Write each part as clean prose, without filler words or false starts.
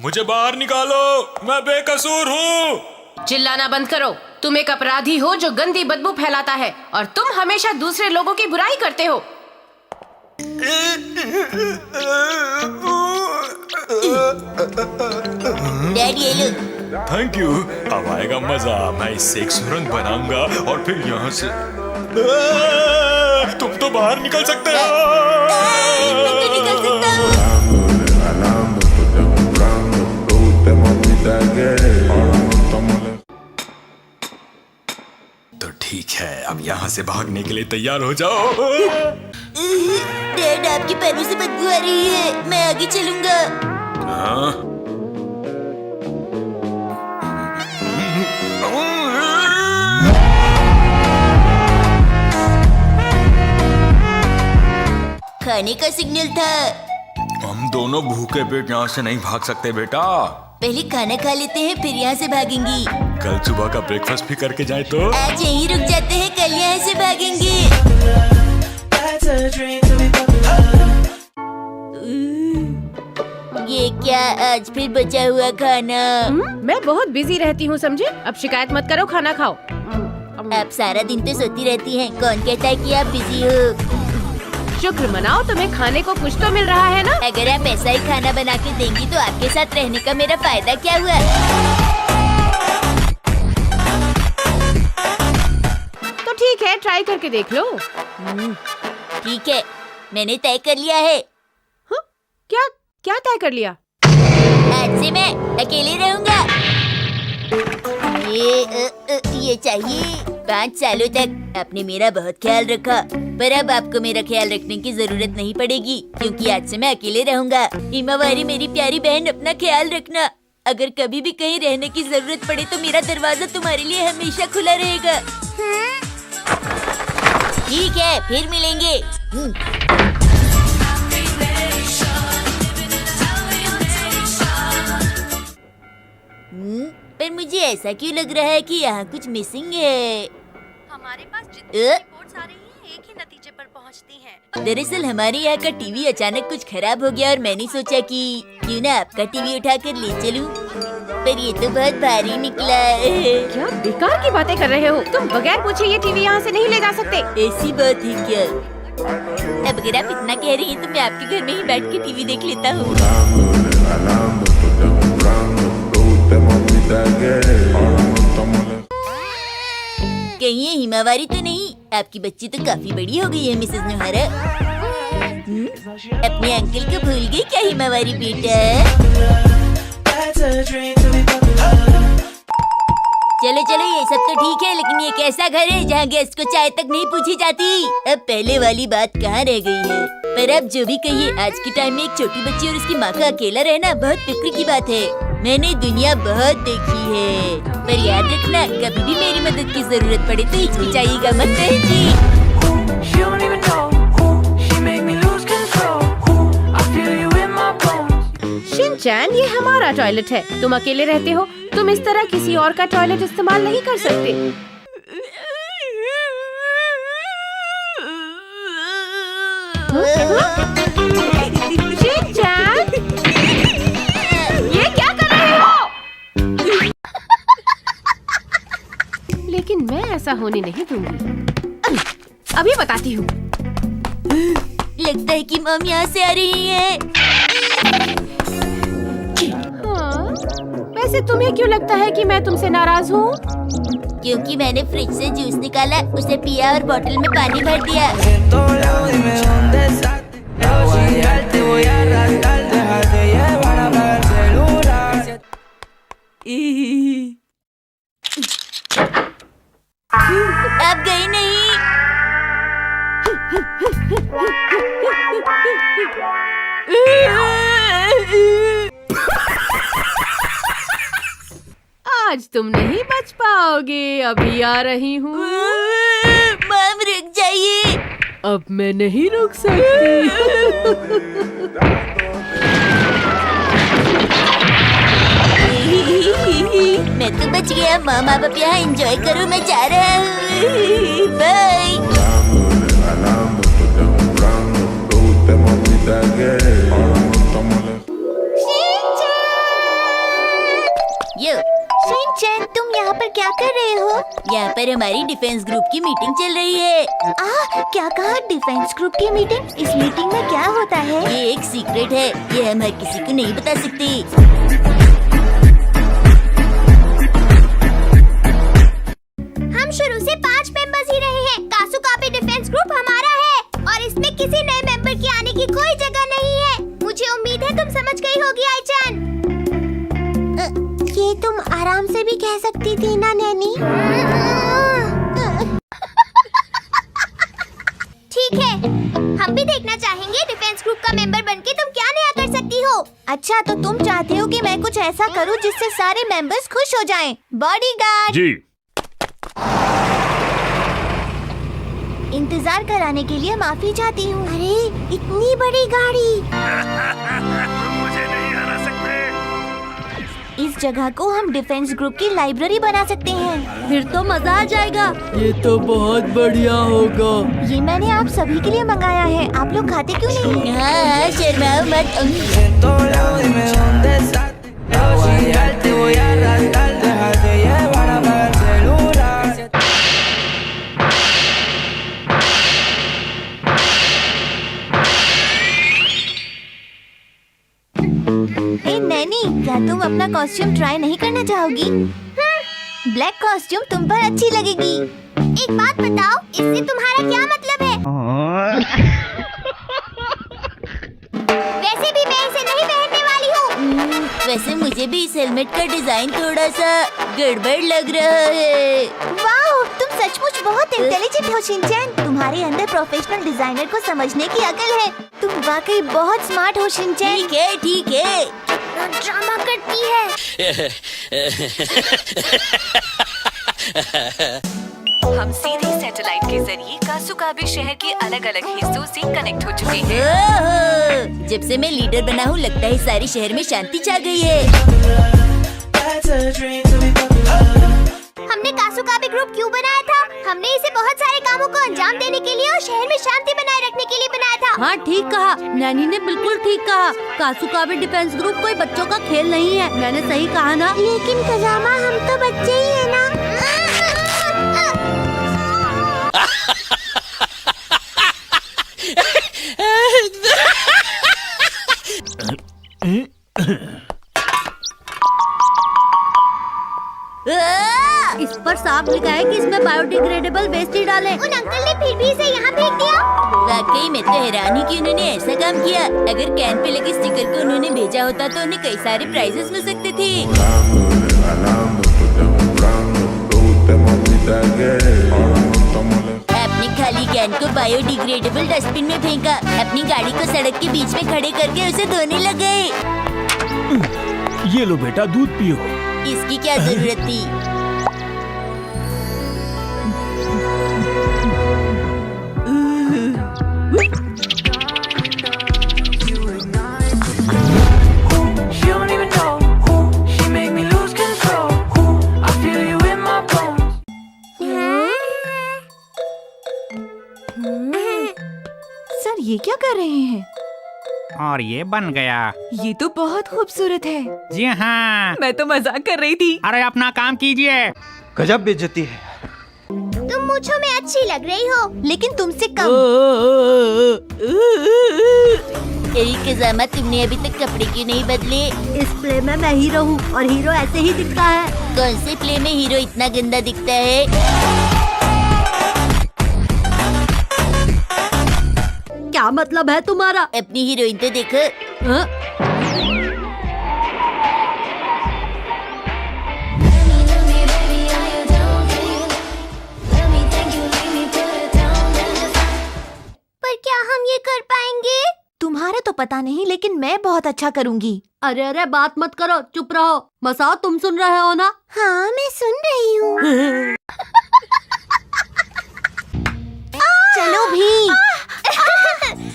मुझे बाहर निकालो, मैं बेकसूर हूँ। चिल्लाना बंद करो। तुम एक अपराधी हो जो गंदी बदबू फैलाता है और तुम हमेशा दूसरे लोगों की बुराई करते हो। डैडी ये लो। Thank you. अब आएगा मजा। मैं इससे एक सुरंग बनाऊंगा और फिर यहाँ से तुम तो बाहर निकल सकते हो। मैं तो निकल सकता हूँ। तो ठीक है, अब यहाँ से भागने के लिए तैयार हो जाओ। डैड आपके पैरों से बदबू आ रही है, मैं आगे चलूंगा। हाँ? खाने का सिग्नल था। हम दोनों भूखे पेट यहाँ से नहीं भाग सकते बेटा। पहले खाना खा लेते हैं फिर यहाँ से भागेंगे। कल सुबह का ब्रेकफास्ट भी करके जाए तो। आज यहीं रुक जाते हैं, कल यहाँ से भागेंगे। ये क्या आज फिर बचा हुआ खाना? मैं बहुत बिजी रहती हूँ समझे। अब शिकायत मत करो, खाना खाओ। आप सारा दिन तो सोती रहती हैं, कौन कहता है कि आप बिजी हो? शुक्र मनाओ, तुम्हें खाने को कुछ तो मिल रहा है ना। अगर आप ऐसा ही खाना बना के देंगी तो आपके साथ रहने का मेरा फायदा क्या हुआ? तो ठीक है, ट्राई करके देख लो। ठीक है, मैंने तय कर लिया है। हाँ? क्या क्या तय कर लिया? आज से मैं अकेले रहूंगा। ये चाहिए। 5 सालों तक आपने मेरा बहुत ख्याल रखा, पर अब आपको मेरा ख्याल रखने की जरूरत नहीं पड़ेगी क्योंकि आज से मैं अकेले रहूंगा। हिमावारी मेरी प्यारी बहन, अपना ख्याल रखना। अगर कभी भी कहीं रहने की जरूरत पड़े तो मेरा दरवाजा तुम्हारे लिए हमेशा खुला रहेगा। ठीक है, फिर मिलेंगे। पर मुझे ऐसा क्यों लग रहा है कि यहाँ कुछ मिसिंग है? हमारे पास जितनी रिपोर्ट्स आ रही हैं, एक ही नतीजे पर पहुँचती हैं। दरअसल हमारे यहाँ का टीवी अचानक कुछ खराब हो गया और मैंने सोचा कि क्यों ना आपका टीवी उठाकर ले चलूं। पर ये तो बहुत भारी निकला। क्या बेकार की बातें कर रहे हो तुम। बगैर पूछे ये टीवी यहाँ से नहीं ले जा सकते। ऐसी बात है क्या? अब अगर आप इतना कह रही हैं तो मैं आपके घर में ही बैठ के टीवी देख लेता हूँ। कहीं ये हिमावारी तो नहीं? आपकी बच्ची तो काफी बड़ी हो गई है मिसेस नुहारा। अपने अंकल को भूल गई क्या हिमावारी बेटा? चलो चलो, ये सब तो ठीक है, लेकिन ये कैसा घर है जहाँ गेस्ट को चाय तक नहीं पूछी जाती? अब पहले वाली बात कहाँ रह गई है? पर अब जो भी कहिए, आज के टाइम में एक छोटी बच्ची और उसकी माँ का अकेला रहना बहुत फिक्र की बात है। मैंने दुनिया बहुत देखी है, पर याद रखना कभी भी मेरी मदद की जरूरत पड़े तो हिचकिचाइएगा मत जी। शिनचैन, ये हमारा टॉयलेट है। तुम अकेले रहते हो, तुम इस तरह किसी और का टॉयलेट इस्तेमाल नहीं कर सकते। शिनचैन, ये क्या कर रहे हो? लेकिन मैं ऐसा होने नहीं दूंगी। अभी बताती हूँ। लगता है कि मम यहाँ से आ रही है। हाँ, वैसे तुम्हें क्यों लगता है कि मैं तुमसे नाराज हूँ? क्योंकि मैंने फ्रिज से जूस निकाला, उसे पिया और बोतल में पानी भर दिया। अब गई नहीं। आज तुम नहीं बच पाओगे, अभी आ रही हूँ। मम रुक जाइए। अब मैं नहीं रुक सकती। मैं तो बच गया। मम आप यहाँ एंजॉय करो, मैं जा रहा हूँ। बाय। शिनचैन, तुम यहाँ पर क्या कर रहे हो? यहाँ पर हमारी डिफेंस ग्रुप की मीटिंग चल रही है। क्या कहा? डिफेंस ग्रुप की मीटिंग? इस मीटिंग में क्या होता है? ये एक सीक्रेट है, ये हम हर किसी को नहीं बता सकते। हम शुरू से 5 मेंबर्स ही रहे हैं। कासुकाबे डिफेंस ग्रुप हमारा है और इसमें किसी नए मेंबर के आने की कोई जगह नहीं है। मुझे उम्मीद है तुम समझ गई होगी आईचान। ये तुम आराम से भी कह सकती थी ना नैनी। ठीक है, हम भी देखना चाहेंगे डिफेंस ग्रुप का मेंबर बनके तुम क्या नया कर सकती हो। अच्छा, तो तुम चाहते हो कि मैं कुछ ऐसा करूं जिससे सारे मेंबर्स खुश हो जाएं। बॉडीगार्ड जी। इंतजार कराने के लिए माफी चाहती हूँ। अरे इतनी बड़ी गाड़ी। मुझे नहीं हरा सकते। इस जगह को हम डिफेंस ग्रुप की लाइब्रेरी बना सकते हैं। फिर तो मजा आ जाएगा। ये तो बहुत बढ़िया होगा। ये मैंने आप सभी के लिए मंगाया है, आप लोग खाते क्यों नहीं? हाँ, शर्माओ मत। नैनी, क्या तुम अपना कॉस्ट्यूम ट्राई नहीं करना चाहोगी? ब्लैक कॉस्ट्यूम तुम पर अच्छी लगेगी। एक बात बताओ, इससे तुम्हारा क्या मतलब है? वैसे भी मैं इसे नहीं पहनने वाली हूँ। वैसे मुझे भी इस हेलमेट का डिजाइन थोड़ा सा गड़बड़ लग रहा है। वाह, तुम सचमुच बहुत इंटेलिजेंट हो शिनचैन। तुम्हारे अंदर प्रोफेशनल डिजाइनर को समझने की अकल है। तुम वाकई बहुत स्मार्ट हो शिनचैन। ठीक है, ठीक है। ड्रामा करती है। हम सीधे सैटेलाइट के जरिए कासुकाबे शहर के अलग अलग हिस्सों से कनेक्ट हो चुके हैं। जब से मैं लीडर बना हूँ, लगता है सारे शहर में शांति छा गई है। हमने कासुकाबे ग्रुप क्यों बनाया था? हमने इसे बहुत सारे कामों को अंजाम देने के लिए और शहर में शांति बनाए रखने के लिए बनाया था। हाँ, ठीक कहा। नैनी ने बिल्कुल ठीक कहा। कासुकाबे डिफेंस ग्रुप कोई बच्चों का खेल नहीं है। मैंने सही कहा ना? लेकिन कजामा, हम तो बच्चे ही है ना। इस पर साफ लिखा है कि इसमें बायोडिग्रेडेबल वेस्ट ही डालें। उन अंकल ने फिर भी इसे यहाँ फेंक दिया। वाकई मैं तो हैरान ही कि उन्होंने ऐसा काम किया। अगर कैन पे लगे स्टिकर को उन्होंने भेजा होता तो उन्हें कई सारे प्राइजेस मिल सकते थे। अपनी खाली कैन को बायोडिग्रेडेबल डस्टबिन में फेंका। अपनी गाड़ी को सड़क के बीच में खड़े करके उसे धोने लग गए। ये लो बेटा, दूध पियो। इसकी क्या जरूरत थी? सर, ये क्या कर रहे हैं? और ये बन गया। ये तो बहुत खूबसूरत है। जी हाँ। मैं तो मजाक कर रही थी। अरे अपना काम कीजिए। गजब बेइज्जती है। तुम मूंछों में अच्छी लग रही हो, लेकिन तुमसे कम। कजामा, तुमने अभी तक कपड़े क्यों नहीं बदले? इस प्ले में मैं हीरो हूँ और हीरो ऐसे ही दिखता है। कौन से प्ले में हीरो इतना गंदा दिखता है? क्या मतलब है तुम्हारा? अपनी हीरोइन तो देखो। हाँ? पर क्या हम ये कर पाएंगे? तुम्हारा तो पता नहीं, लेकिन मैं बहुत अच्छा करूँगी। अरे अरे, बात मत करो, चुप रहो। मसाओ, तुम सुन रहे हो ना? हाँ, मैं सुन रही हूँ। चलो भी।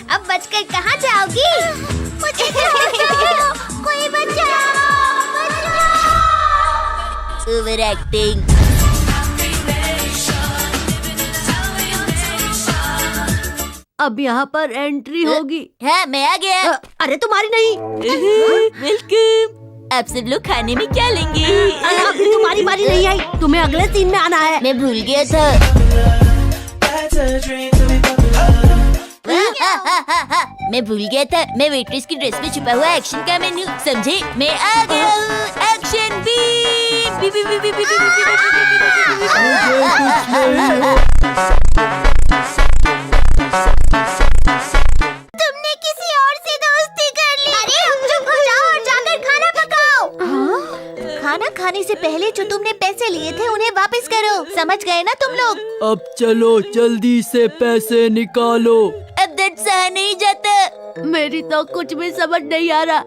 अब बचकर कहाँ जाओगी? मुझे बचाओ, कोई बचाओ, बचाओ। Over acting. अब यहाँ पर एंट्री होगी। हाँ, मैं आ गया। अरे तुम्हारी नहीं। वेलकम। आप सब लोग खाने में क्या लेंगे? अभी तुम्हारी बारी नहीं आई, तुम्हें अगले सीन में आना है। मैं भूल गया था। मैं भूल गया था, मैं वेट्रेस की ड्रेस में छुपा हुआ एक्शन का मेन्यू, समझे? मैं आ गया हूँ। Action beep beep beep beep beep beep तुमने किसी और से दोस्ती कर ली। अरे चुप हो जाओ और जाकर खाना पकाओ। खाना खाने से पहले जो तुमने पैसे लिए थे उन्हें वापस करो, समझ गए ना तुम लोग? अब चलो जल्दी से पैसे निकालो। अब दर्द सहा नहीं जाता। मेरी तो कुछ भी समझ नहीं आ रहा।